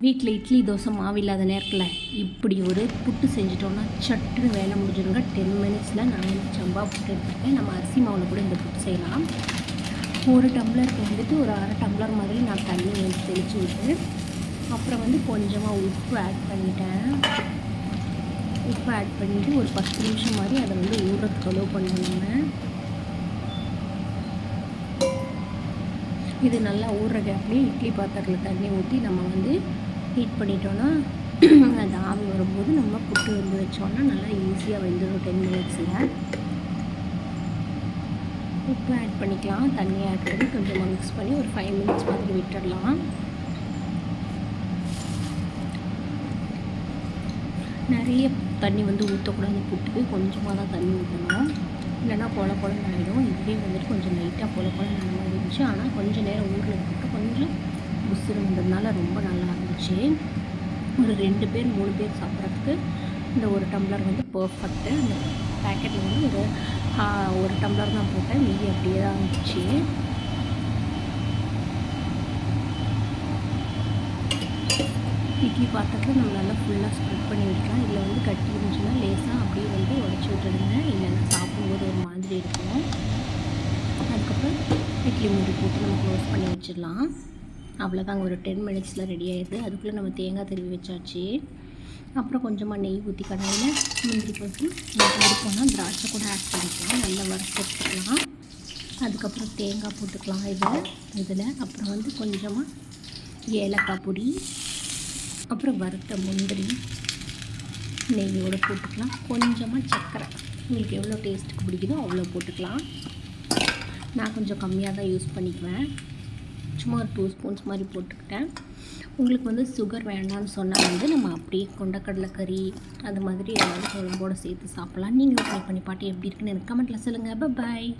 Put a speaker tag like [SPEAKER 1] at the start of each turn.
[SPEAKER 1] வீட்டில் இட்லி தோசை மாவு இல்லாத நேரத்தில் இப்படி ஒரு புட்டு செஞ்சிட்டோன்னா சட்டுன்னு வேலை முடிஞ்சிடுங்க. 10 மினிட்ஸில் நான் வந்து சம்பா புட்டு எடுத்துருக்கேன். நம்ம அரிசி மாவில் கூட இந்த புட்டு செய்யலாம். ஒரு டம்ளருக்கு வந்துட்டு ஒரு அரை டம்ளர் மாதிரி நான் தண்ணி வந்து தெளித்து விட்டு அப்புறம் வந்து கொஞ்சமாக உப்பு ஆட் பண்ணிட்டேன். உப்பு ஆட் பண்ணிவிட்டு ஒரு 10 நிமிஷம் மாதிரி அதை வந்து ஊறுறதுக்கு அலோவ் பண்ணுவேன். இது நல்லா ஊறுற கேப்லேயே இட்லி பாத்திரத்தில் தண்ணி ஊற்றி நம்ம வந்து ஹீட் பண்ணிட்டோன்னா அது ஆவி வரும்போது நம்ம புட்டு வந்து வச்சோன்னா நல்லா ஈஸியாக வெந்துடும் 10 மினிட்ஸில். உப்பு ஆட் பண்ணிக்கலாம். தண்ணி ஆட் பண்ணி கொஞ்சமாக மிக்ஸ் பண்ணி ஒரு 5 மினிட்ஸ் மாதிரி விட்டுடலாம். நிறைய தண்ணி வந்து ஊற்றக்கூடாது புட்டுக்கு, கொஞ்சமாக தான் தண்ணி ஊற்றணும். இல்லைன்னா கொல கொலன்னு ஆகிடும். இதுவே வந்துட்டு கொஞ்சம் லைட்டாக கொல கொலன்னு ஆன மாதிரி இருந்துச்சு. ஆனால் கொஞ்சம் நேரம் ஊரில் போட்டு கொஞ்சம் புசுருன்றதுனால ரொம்ப நல்லா இருந்துச்சு. ஒரு 2 பேர் 3 பேர் சாப்பிட்றதுக்கு இந்த ஒரு டம்ளர் வந்து பர்ஃபெக்ட்டு. அந்த பேக்கெட்டில் வந்து ஒரு டம்ளர் தான் போட்டேன், மீதி அப்படியே தான் இருந்துச்சு. இட்லி பாத்திரத்தில் நம்ம நல்லா ஃபுல்லாக ஸ்ப்ரெட் பண்ணி விட்டுக்கலாம். இதில் வந்து கட்டி இருந்துச்சுன்னா லேசாக அப்படியே வந்து உடச்சி விட்டுடுங்க, இல்லைன்னா சாப்பிடும்போது ஒரு மாதிரி இருக்கும். அதுக்கப்புறம் இட்லி மூடி போட்டு நம்ம க்ளோஸ் பண்ணி வச்சிடலாம். அவ்வளோதாங்க, ஒரு 10 மினிட்ஸில் ரெடி ஆகிடுது. அதுக்குள்ளே நம்ம தேங்காய் திருவி வச்சாச்சு. அப்புறம் கொஞ்சமாக நெய் ஊற்றி கடாயில் முந்திரி பருப்பு விருப்பம்னா திராட்சை கூட ஆட் பண்ணிக்கலாம், நல்லா வறுத்துக்கலாம். அதுக்கப்புறம் தேங்காய் போட்டுக்கலாம் இதில். அப்புறம் வந்து கொஞ்சமாக ஏலக்காய் பொடி, அப்புறம் வறுத்த முந்திரி நெய்யோடு போட்டுக்கலாம். கொஞ்சமாக சர்க்கரை, உங்களுக்கு எவ்வளோ டேஸ்ட்டுக்கு பிடிக்குதோ அவ்வளோ போட்டுக்கலாம். நான் கொஞ்சம் கம்மியாக தான் யூஸ் பண்ணிக்குவேன், சும்மா ஒரு 2 ஸ்பூன்ஸ் மாதிரி போட்டுக்கிட்டேன். உங்களுக்கு வந்து சுகர் வேண்டாம்னு சொன்னால் வந்து நம்ம அப்படியே கொண்டக்கடலை கறி அது மாதிரி ஏதாவது குழம்போடு சேர்த்து சாப்பிட்லாம். நீங்களும் ட்ரை பண்ணி பாட்டு எப்படி இருக்குன்னு எனக்கு கமெண்ட்டில் சொல்லுங்கள். பாய்.